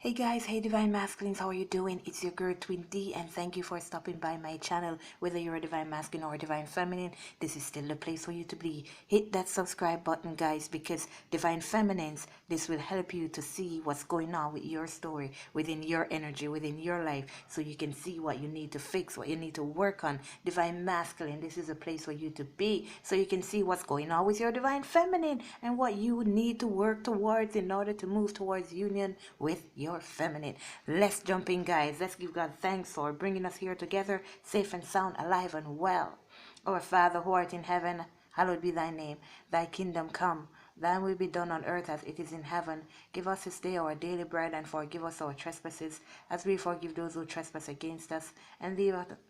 Hey guys, hey Divine Masculines, how are you doing? It's your girl Twin D, and thank you for stopping by my channel. Whether you're a Divine Masculine or a Divine Feminine, this is still the place for you to be. Hit that subscribe button, guys, because Divine Feminines, this will help you to see what's going on with your story, within your energy, within your life, so you can see what you need to fix, what you need to work on. Divine Masculine, this is a place for you to be, so you can see what's going on with your Divine Feminine and what you need to work towards in order to move towards union with your feminine. Let's jump in, guys. Let's give God thanks for bringing us here together, safe and sound, alive and well. Our Father who art in heaven, hallowed be thy name. Thy kingdom come, thine will be done on earth as it is in heaven. Give us this day our daily bread, and forgive us our trespasses as we forgive those who trespass against us. And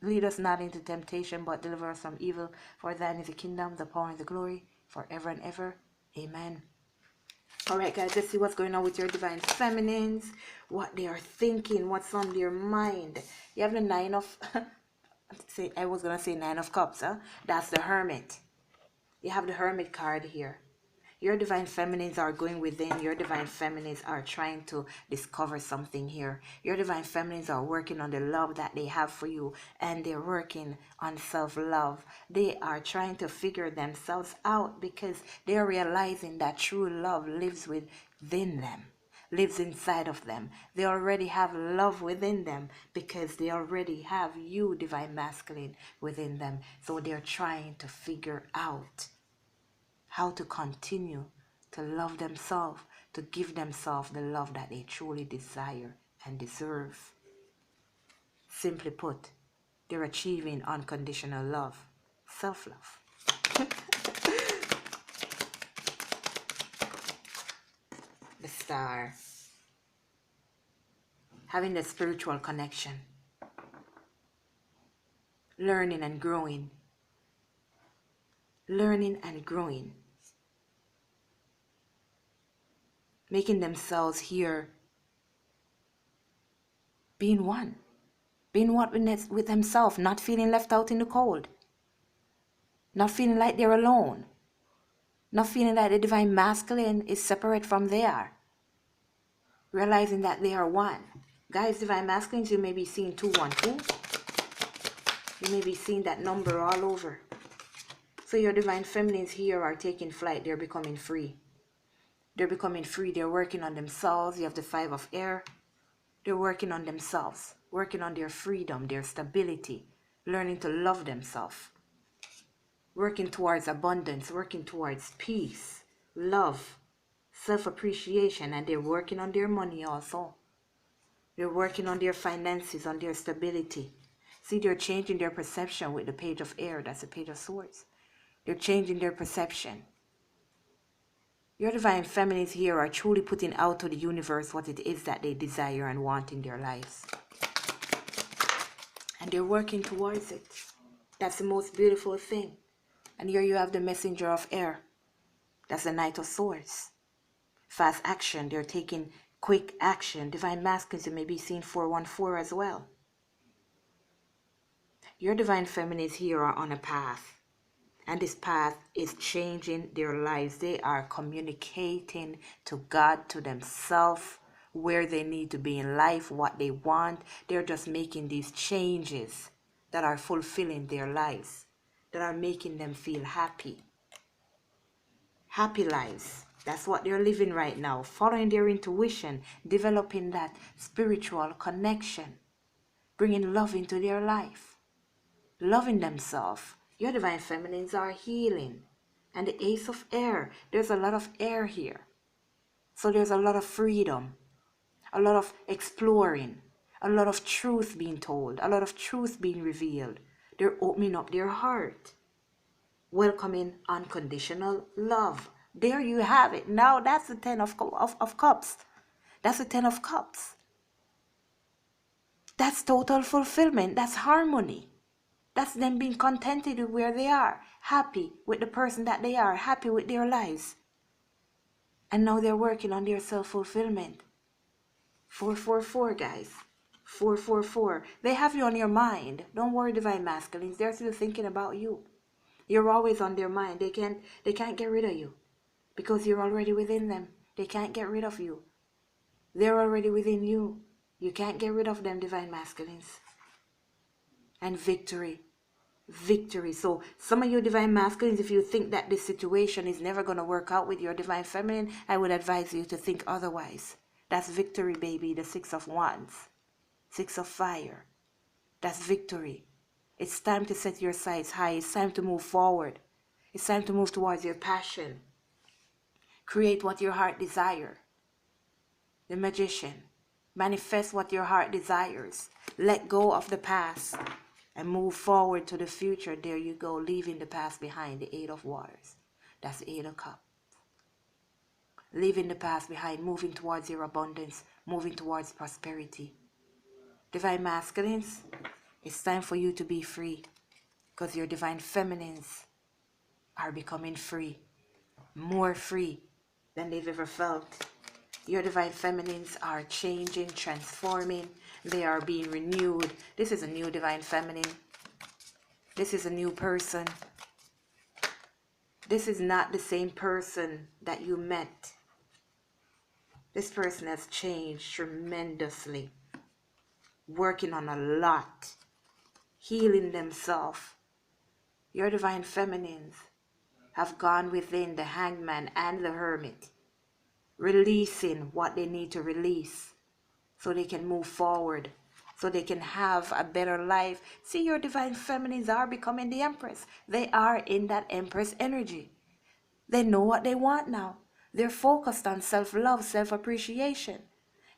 lead us not into temptation, but deliver us from evil. For thine is the kingdom, the power, and the glory, forever and ever. Amen. Alright guys, let's see what's going on with your Divine Feminines, what they are thinking, what's on their mind. You have the Nine of, I was going to say Nine of Cups, huh? That's the Hermit. You have the Hermit card here. Your Divine Feminines are going within. Your Divine Feminines are trying to discover something here. Your Divine Feminines are working on the love that they have for you, and they're working on self-love. They are trying to figure themselves out because they're realizing that true love lives within them, lives inside of them. They already have love within them because they already have you, Divine Masculine, within them. So they're trying to figure out how to continue to love themselves, to give themselves the love that they truly desire and deserve. Simply put, they're achieving unconditional love, self-love. The Star. Having the spiritual connection. Learning and growing. Learning and growing. Making themselves here being one with themselves, not feeling left out in the cold, not feeling like they're alone, not feeling like the Divine Masculine is separate from there, realizing that they are one. Guys, Divine Masculines, you may be seeing 212. You may be seeing that number all over. So your Divine Feminines here are taking flight. They're becoming free. They're becoming free. They're working on themselves. You have the Five of Air. They're working on themselves, working on their freedom, their stability, learning to love themselves, working towards abundance, working towards peace, love, self-appreciation, and they're working on their money also. They're working on their finances, on their stability. See, they're changing their perception with the Page of Air. That's the Page of Swords. They're changing their perception. Your Divine Feminines here are truly putting out to the universe what it is that they desire and want in their lives. And they're working towards it. That's the most beautiful thing. And here you have the Messenger of Air. That's the Knight of Swords. Fast action. They're taking quick action. Divine Masculines, you may be seeing 414 as well. Your Divine Feminines here are on a path. And this path is changing their lives. They are communicating to God, to themselves, where they need to be in life, what they want. They're just making these changes that are fulfilling their lives, that are making them feel happy. Happy lives. That's what they're living right now, following their intuition, developing that spiritual connection, bringing love into their life, loving themselves. Your Divine Feminines are healing. And the Ace of Air, there's a lot of air here. So there's a lot of freedom, a lot of exploring, a lot of truth being told, a lot of truth being revealed. They're opening up their heart, welcoming unconditional love. There you have it. Now that's the Ten of Cups. That's the Ten of Cups. That's total fulfillment. That's harmony. That's them being contented with where they are, happy with the person that they are, happy with their lives. And now they're working on their self-fulfillment. 444, guys. 444. They have you on your mind. Don't worry, Divine Masculines. They're still thinking about you. You're always on their mind. They can't get rid of you because you're already within them. They can't get rid of you. They're already within you. You can't get rid of them, divine masculines. And victory. Victory. So some of you divine masculines, if you think that this situation is never going to work out with your divine feminine, I would advise you to think otherwise. That's victory, baby. The 6 of Wands. 6 of Fire. That's victory. It's time to set your sights high. It's time to move forward. It's time to move towards your passion. Create what your heart desires. The Magician. Manifest what your heart desires. Let go of the past and move forward to the future. There you go, leaving the past behind. The 8 of Waters. That's the 8 of Cups. Leaving the past behind, moving towards your abundance, moving towards prosperity. Divine masculines, it's time for you to be free, because your divine feminines are becoming free, more free than they've ever felt. Your divine feminines are changing, transforming. They are being renewed. This is a new divine feminine. This is a new person. This is not the same person that you met. This person has changed tremendously, working on a lot, healing themselves. Your divine feminines have gone within the Hangman and the Hermit, releasing what they need to release so they can move forward, so they can have a better life. See, your divine feminines are becoming the Empress. They are in that Empress energy. They know what they want now. They're focused on self-love, self-appreciation.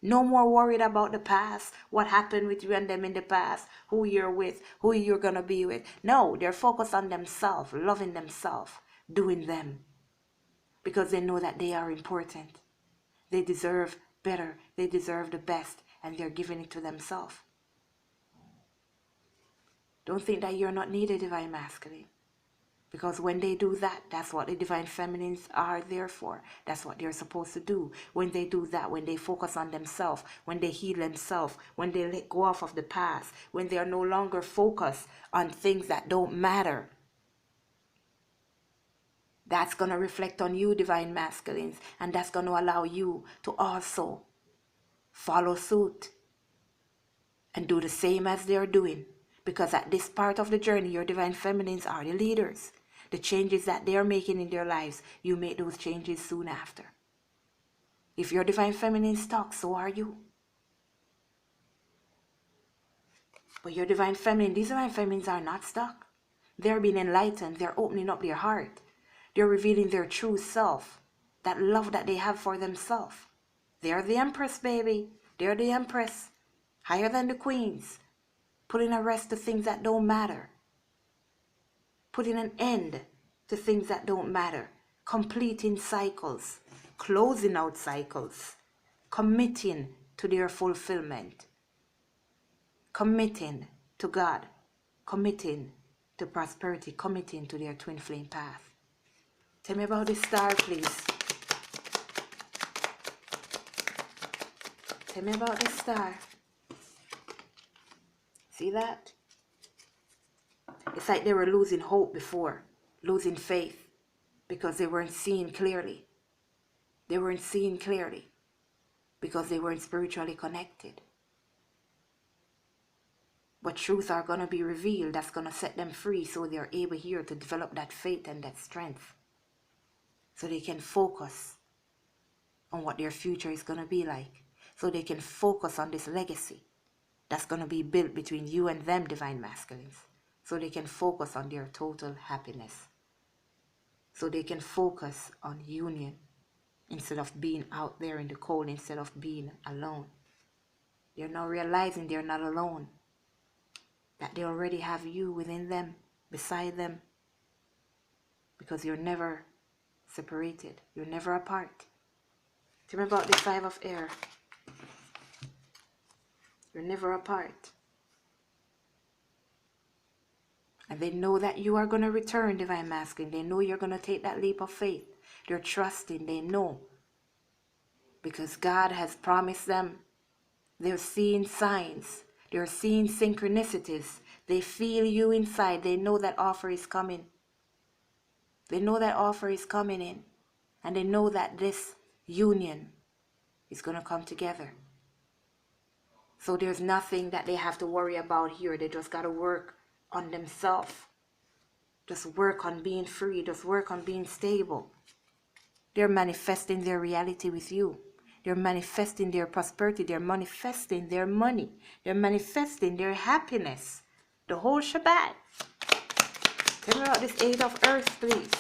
No more worried about the past, what happened with you and them in the past, who you're with, who you're going to be with. No, they're focused on themselves, loving themselves, doing them. Because they know that they are important. They deserve better. They deserve the best. And they're giving it to themselves. Don't think that you're not needed, divine masculine. Because when they do that, that's what the divine feminines are there for. That's what they're supposed to do. When they do that, when they focus on themselves, when they heal themselves, when they let go off of the past, when they are no longer focused on things that don't matter, that's going to reflect on you, divine masculines. And that's going to allow you to also follow suit and do the same as they're doing. Because at this part of the journey, your divine feminines are the leaders. The changes that they are making in their lives, you make those changes soon after. If your divine feminine stuck, so are you. But your divine feminine, these divine feminines are not stuck. They're being enlightened. They're opening up their heart. They're revealing their true self, that love that they have for themselves. They're the Empress, baby. They're the Empress. Higher than the queens. Putting a rest to things that don't matter. Putting an end to things that don't matter. Completing cycles. Closing out cycles. Committing to their fulfillment. Committing to God. Committing to prosperity. Committing to their twin flame path. Tell me about the star, please. Tell me about the star. See that? It's like they were losing hope before, losing faith, because they weren't seeing clearly. They weren't seeing clearly because they weren't spiritually connected. But truths are going to be revealed that's going to set them free, so they're able here to develop that faith and that strength, so they can focus on what their future is going to be like, so they can focus on this legacy that's going to be built between you and them, divine masculines, so they can focus on their total happiness, so they can focus on union instead of being out there in the cold, instead of being alone. They're now realizing they're not alone, that they already have you within them, beside them, because you're never separated, you're never apart. Tell me about the 5 of air. You're never apart. And they know that you are going to return, divine masculine. They know you're going to take that leap of faith. They're trusting, they know. Because God has promised them. They're seeing signs. They're seeing synchronicities. They feel you inside. They know that offer is coming. They know that offer is coming in. And they know that this union It's going to come together. So there's nothing that they have to worry about here. They just got to work on themselves. Just work on being free. Just work on being stable. They're manifesting their reality with you. They're manifesting their prosperity. They're manifesting their money. They're manifesting their happiness. The whole shebang. Tell me about this Eight of Earth, please.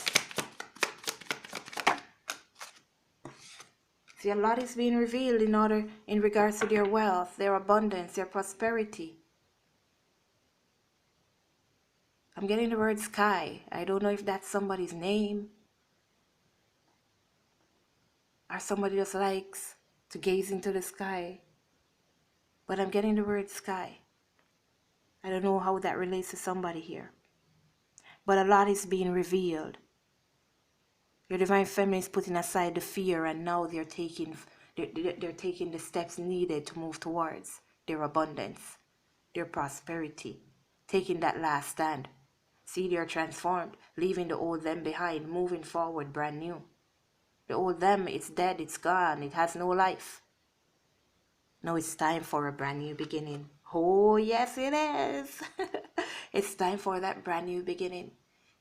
See, a lot is being revealed in regards to their wealth, their abundance, their prosperity. I'm getting the word sky. I don't know if that's somebody's name, or somebody just likes to gaze into the sky. But I'm getting the word sky. I don't know how that relates to somebody here. But a lot is being revealed. Your divine feminine is putting aside the fear, and now they're taking the steps needed to move towards their abundance, their prosperity, taking that last stand. See, they're transformed, leaving the old them behind, moving forward brand new. The old them, it's dead, it's gone, it has no life. Now it's time for a brand new beginning. Oh, yes, it is. It's time for that brand new beginning,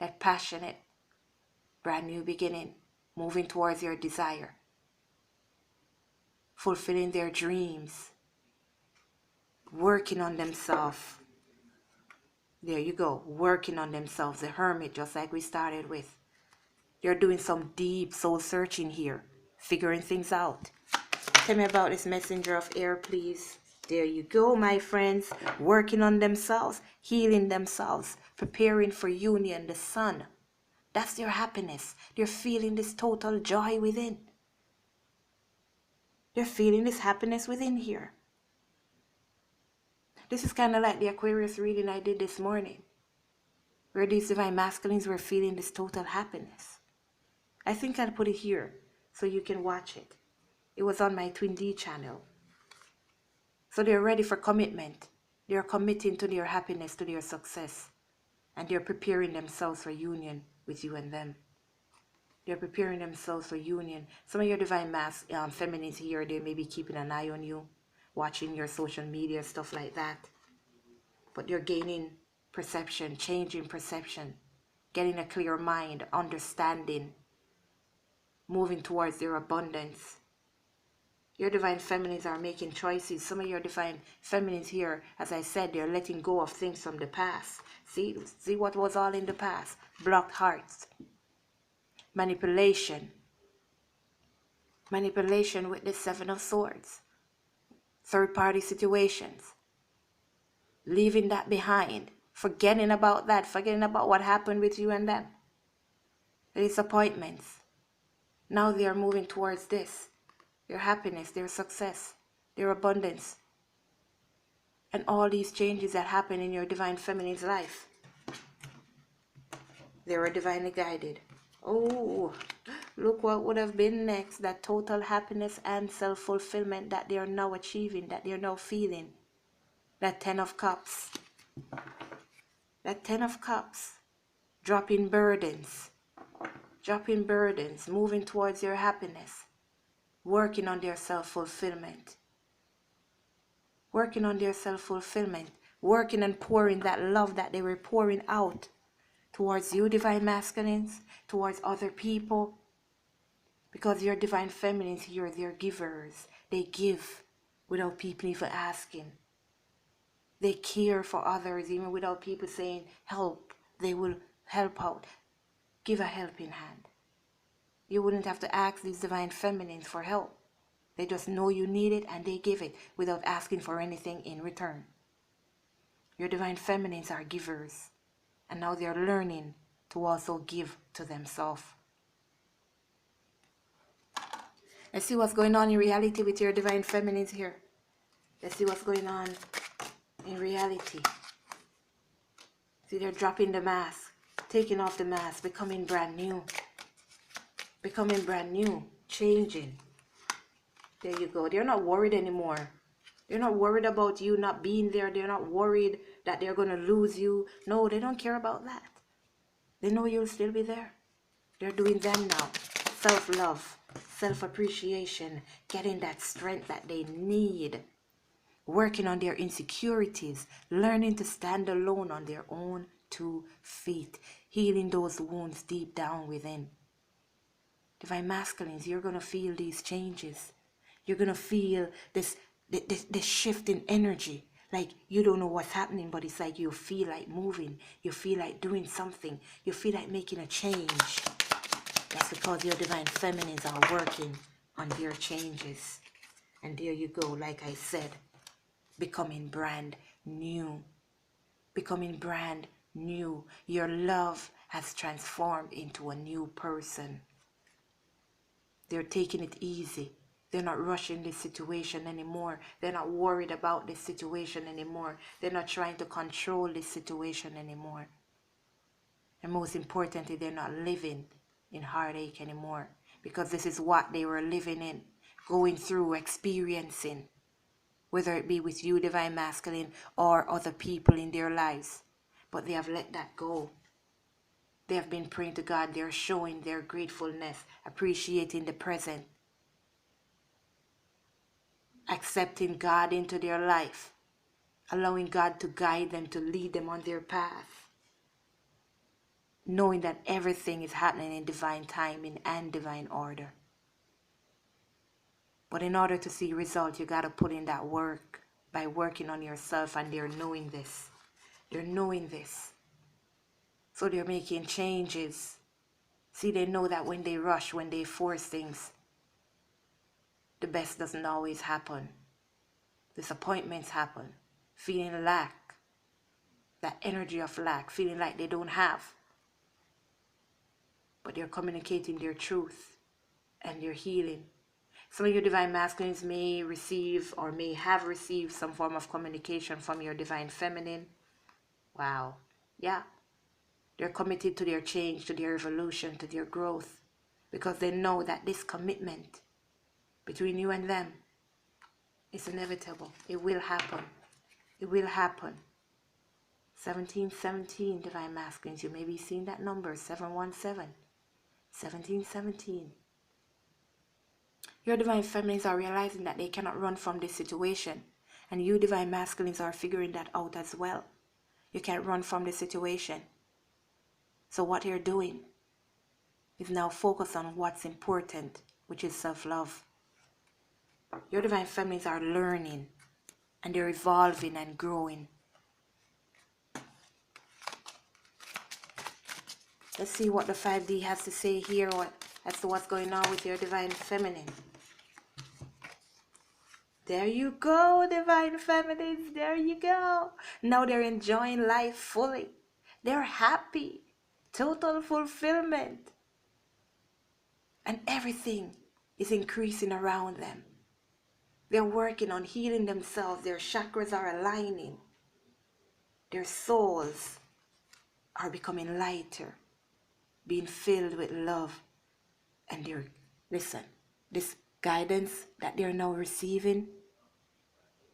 that passionate brand new beginning, moving towards your desire, fulfilling their dreams, working on themselves. There you go, working on themselves. The hermit, just like we started with. They're doing some deep soul searching here, figuring things out. Tell me about this messenger of air, please. There you go, my friends, working on themselves, healing themselves, preparing for union, the sun. That's their happiness. They're feeling this total joy within. They're feeling this happiness within here. This is kind of like the Aquarius reading I did this morning, where these divine masculines were feeling this total happiness. I think I'll put it here so you can watch it. It was on my Twin D channel. So they're ready for commitment. They're committing to their happiness, to their success. And they're preparing themselves for union with you and them. They're preparing themselves for union. Some of your divine feminines here, they may be keeping an eye on you, watching your social media, stuff like that. But they're gaining perception, changing perception, getting a clear mind, understanding, moving towards their abundance. Your divine feminines are making choices. Some of your divine feminines here, as I said, they're letting go of things from the past. See what was all in the past. Blocked hearts. Manipulation. Manipulation with the Seven of Swords. Third-party situations. Leaving that behind. Forgetting about that. Forgetting about what happened with you and them. The disappointments. Now they are moving towards this. Their happiness, their success, their abundance. And all these changes that happen in your divine feminine's life. They were divinely guided. Oh, look what would have been next. That total happiness and self-fulfillment that they are now achieving, that they are now feeling. That 10 of Cups. That 10 of Cups. Dropping burdens. Dropping burdens. Moving towards your happiness. Working on their self-fulfillment. Working on their self-fulfillment. Working and pouring that love that they were pouring out towards you, divine masculines, towards other people. Because your divine feminines here, they're givers. They give without people even asking. They care for others even without people saying help. They will help out. Give a helping hand. You wouldn't have to ask these divine feminines for help. They just know you need it and they give it without asking for anything in return. Your divine feminines are givers. And now they're learning to also give to themselves. Let's see what's going on in reality with your divine feminines here. Let's see what's going on in reality. See, they're dropping the mask, taking off the mask, becoming brand new. Becoming brand new, changing. There you go. They're not worried anymore. They're not worried about you not being there. They're not worried that they're going to lose you. No, they don't care about that. They know you'll still be there. They're doing them now. Self-love. self-appreciation, getting that strength that they need, working on their insecurities, learning to stand alone on their own 2 feet, healing those wounds deep down within. Divine masculines, you're going to feel these changes. You're going to feel this shift in energy. Like you don't know what's happening, but it's like you feel like moving. You feel like doing something. You feel like making a change. That's because your divine feminines are working on their changes. And there you go, like I said, becoming brand new. Becoming brand new. Your love has transformed into a new person. They're taking it easy. They're not rushing this situation anymore. They're not worried about this situation anymore. They're not trying to control this situation anymore. And most importantly, they're not living in heartache anymore, because this is what they were living in, going through, experiencing, whether it be with you, divine masculine, or other people in their lives. But they have let that go. They have been praying to God. They're showing their gratefulness, appreciating the present, accepting God into their life, allowing God to guide them, to lead them on their path, knowing that everything is happening in divine timing and divine order. But in order to see results, you got to put in that work by working on yourself, and they're knowing this. They're knowing this. So they're making changes. See, they know that when they rush, when they force things, the best doesn't always happen. Disappointments happen. Feeling lack, that energy of lack, feeling like they don't have. But they're communicating their truth and they're healing. Some of your divine masculines may receive or may have received some form of communication from your divine feminine. Wow. Yeah. They're committed to their change, to their evolution, to their growth, because they know that this commitment between you and them is inevitable. It will happen. It will happen. 1717, divine masculines. You may be seeing that number, 717. 1717. Your divine feminines are realizing that they cannot run from this situation. And you divine masculines are figuring that out as well. You can't run from this situation. So what you're doing is now focus on what's important, which is self-love. Your divine feminines are learning and they're evolving and growing. Let's see what the 5D has to say here as to what's going on with your divine feminine. There you go, divine feminines. There you go. Now they're enjoying life fully. They're happy. Total fulfillment. And everything is increasing around them. They're working on healing themselves. Their chakras are aligning. Their souls are becoming lighter, being filled with love. And they're, listen, this guidance that they're now receiving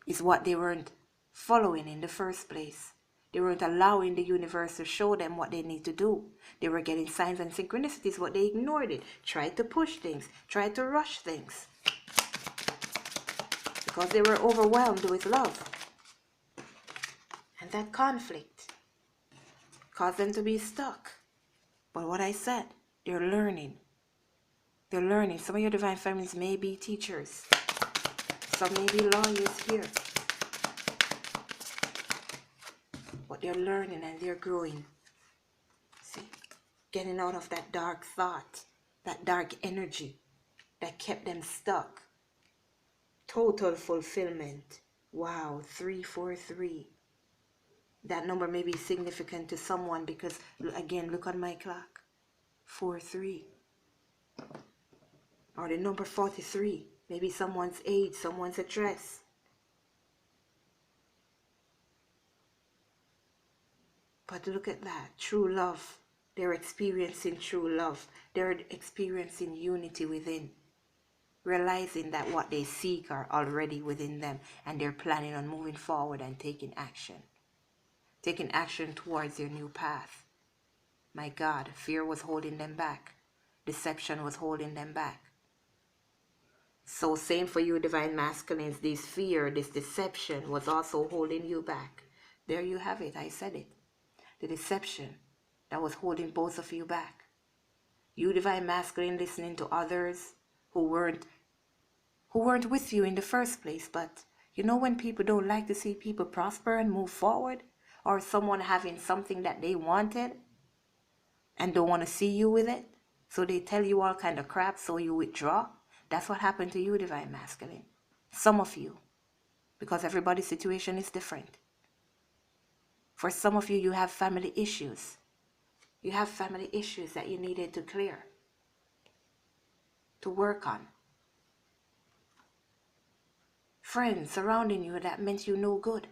is what they weren't following in the first place. They weren't allowing the universe to show them what they need to do. They were getting signs and synchronicities, but they ignored it. Tried to push things, tried to rush things. Because they were overwhelmed with love. And that conflict caused them to be stuck. But what I said, they're learning. They're learning. Some of your divine feminines may be teachers. Some may be lawyers here. But they're learning and they're growing. See? Getting out of that dark thought, that dark energy that kept them stuck. Total fulfillment. Wow, 343. That number may be significant to someone because, again, look on my clock. 43. Or the number 43. Maybe someone's age, someone's address. But look at that. True love. They're experiencing true love. They're experiencing unity within. Realizing that what they seek are already within them. And they're planning on moving forward and taking action. Taking action towards their new path. My God, fear was holding them back. Deception was holding them back. So same for you, divine masculines. This fear, this deception was also holding you back. There you have it. I said it. The deception that was holding both of you back. You, divine masculine, listening to others who weren't with you in the first place. But you know, when people don't like to see people prosper and move forward, or someone having something that they wanted and don't want to see you with it, so they tell you all kind of crap, so you withdraw. That's what happened to you, divine masculine. Some of you, because everybody's situation is different. For some of you, you have family issues. You have family issues that you needed to clear, to work on. Friends surrounding you that meant you no good,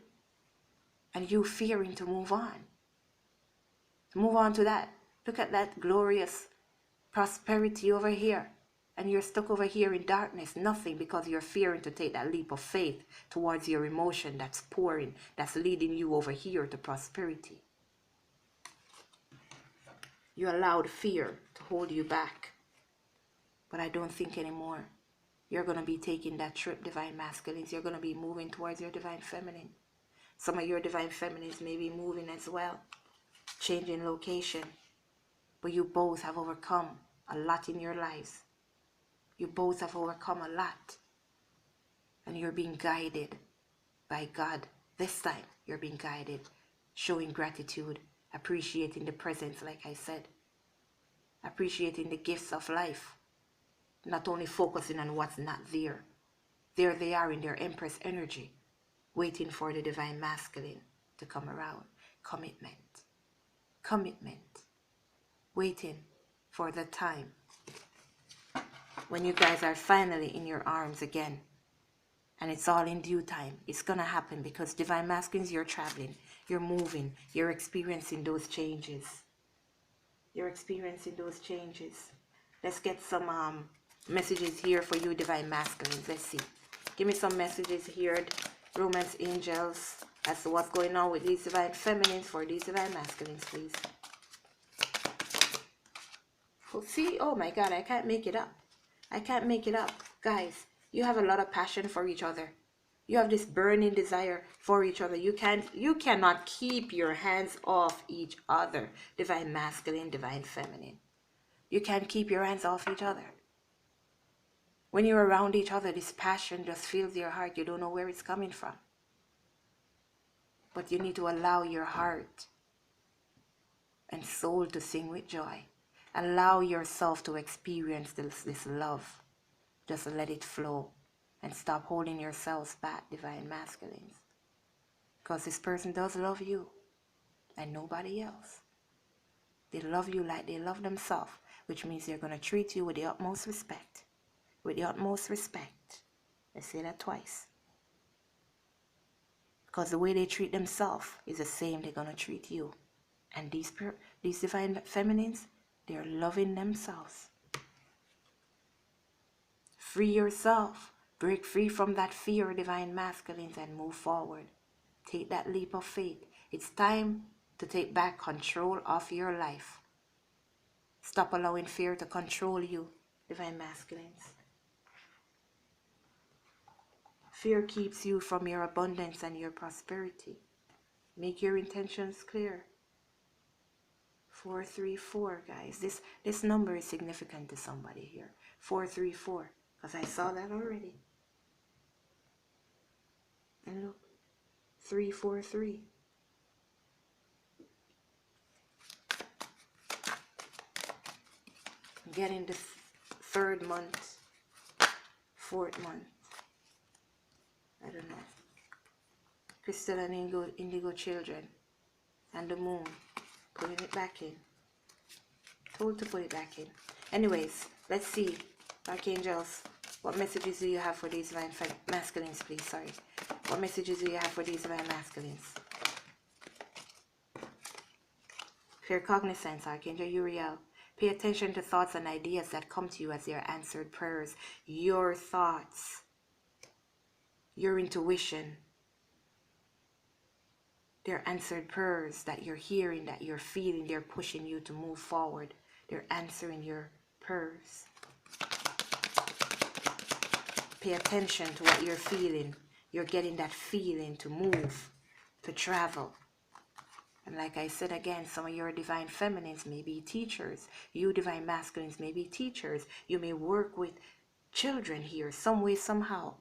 and you fearing to move on. To move on to that. Look at that glorious prosperity over here, and you're stuck over here in darkness, nothing, because you're fearing to take that leap of faith towards your emotion that's pouring, that's leading you over here to prosperity. You allowed fear to hold you back, but I don't think anymore. You're going to be taking that trip, divine masculines. You're going to be moving towards your divine feminine. Some of your divine feminines may be moving as well, changing location. But you both have overcome a lot in your lives. You both have overcome a lot. And you're being guided by God. This time, you're being guided, showing gratitude, appreciating the presence, like I said. Appreciating the gifts of life. Not only focusing on what's not there. There they are in their Empress energy, waiting for the divine masculine to come around. Commitment. Commitment. Waiting for the time when you guys are finally in your arms again. And it's all in due time. It's going to happen, because divine masculines, you're traveling, you're moving, you're experiencing those changes. You're experiencing those changes. Let's get some messages here for you, divine masculines. Let's see. Give me some messages here, romance angels, as to what's going on with these divine feminines for these divine masculines, please. See, oh my God, I can't make it up. I can't make it up. Guys, you have a lot of passion for each other. You have this burning desire for each other. You cannot keep your hands off each other. Divine masculine, divine feminine. You can't keep your hands off each other. When you're around each other, this passion just fills your heart. You don't know where it's coming from. But you need to allow your heart and soul to sing with joy. Allow yourself to experience this love. Just let it flow. And stop holding yourselves back, divine masculines. Because this person does love you. And nobody else. They love you like they love themselves. Which means they're going to treat you with the utmost respect. With the utmost respect. I say that twice. Because the way they treat themselves is the same they're going to treat you. And these divine feminines, they're loving themselves. Free yourself. Break free from that fear, divine masculines, and move forward. Take that leap of faith. It's time to take back control of your life. Stop allowing fear to control you, divine masculines. Fear keeps you from your abundance and your prosperity. Make your intentions clear. 434, guys. This number is significant to somebody here. 434, because I saw that already. And look, 343. Getting the third month, fourth month. I don't know. Crystal and indigo children. And the moon. Putting it back in. Told to put it back in. Anyways, let's see. Archangels, what messages do you have for these divine masculines, please? Sorry. What messages do you have for these divine masculines? Clear cognizance, Archangel Uriel. Pay attention to thoughts and ideas that come to you as your answered prayers. Your thoughts. Your intuition. They're answered prayers that you're hearing, that you're feeling. They're pushing you to move forward. They're answering your prayers. Pay attention to what you're feeling. You're getting that feeling to move, to travel. And like I said again, some of your divine feminines may be teachers. You divine masculines may be teachers. You may work with children here, some way, somehow.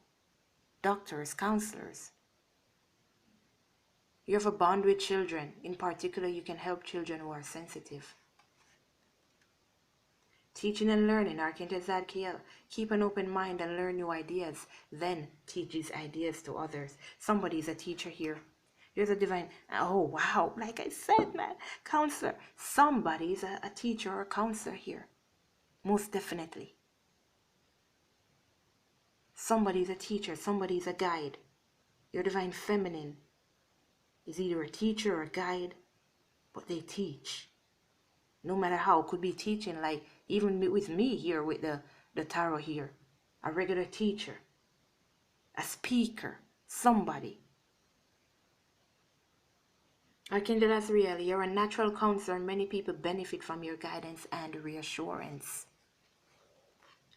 Doctors, counselors. You have a bond with children. In particular, you can help children who are sensitive. Teaching and learning, Archangel Zadkiel. Keep an open mind and learn new ideas. Then teach these ideas to others. Somebody's a teacher here. Here's a divine, oh wow, like I said, man, counselor. Somebody's a teacher or a counselor here. Most definitely. Somebody's a teacher, somebody's a guide. Your divine feminine is either a teacher or a guide, but they teach. No matter how, could be teaching, like even with me here with the tarot here. A regular teacher, a speaker, somebody. Archangel Azrael, you're a natural counselor. Many people benefit from your guidance and reassurance.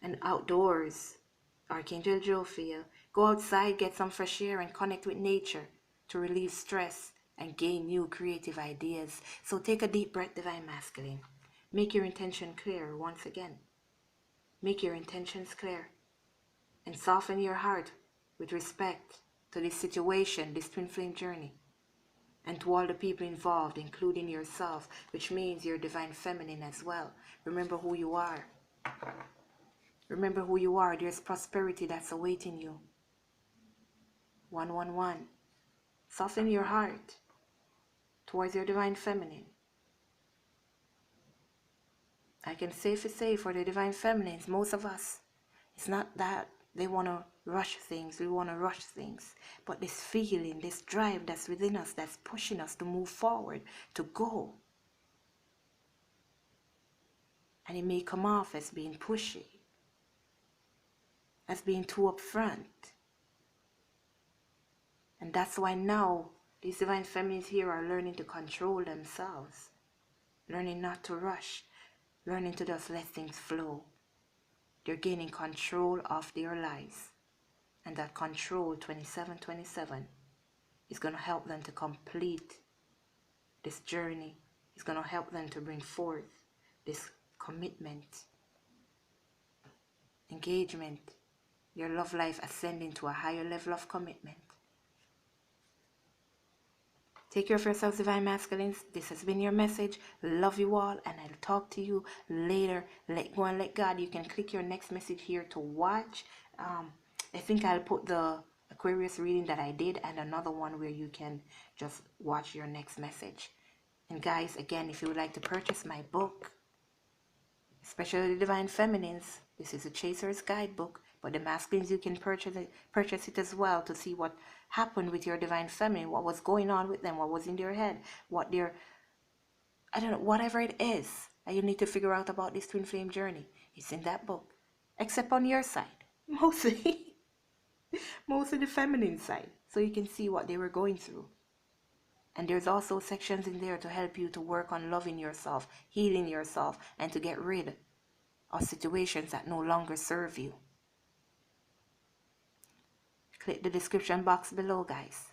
And outdoors, Archangel Jophiel, go outside, get some fresh air and connect with nature to relieve stress and gain new creative ideas. So take a deep breath, Divine Masculine. Make your intention clear once again. Make your intentions clear and soften your heart with respect to this situation, this twin flame journey, and to all the people involved, including yourself, which means your divine feminine as well. Remember who you are. Remember who you are. There's prosperity that's awaiting you. 111. Soften your heart towards your divine feminine. I can safely say for the divine feminines, most of us, it's not that they want to rush things, we want to rush things, but this feeling, this drive that's within us, that's pushing us to move forward, to go. And it may come off as being pushy, as being too upfront. And that's why now these divine feminines here are learning to control themselves, learning not to rush, learning to just let things flow. They're gaining control of their lives. And that control 2727 is going to help them to complete this journey. It's going to help them to bring forth this commitment, engagement, your love life ascending to a higher level of commitment. Take care of yourselves, Divine Masculines. This has been your message. Love you all, and I'll talk to you later. Let go and let God. You can click your next message here to watch. I think I'll put the Aquarius reading that I did and another one where you can just watch your next message. And guys, again, if you would like to purchase my book, especially the Divine Feminines, this is a Chaser's Guidebook, but the Masculines, you can purchase it as well to see what happened with your Divine Feminine, what was going on with them, what was in their head, what their, I don't know, whatever it is that you need to figure out about this twin flame journey. It's in that book, except on your side, mostly the feminine side, so you can see what they were going through. And there's also sections in there to help you to work on loving yourself, healing yourself, and to get rid of situations that no longer serve you. Click the description box below, guys.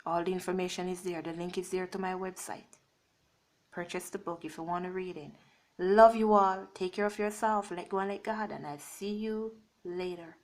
All the information is there. The link is there to my website. Purchase the book if you want to read it. Love you all. Take care of yourself. Let go and let God. And I'll see you later.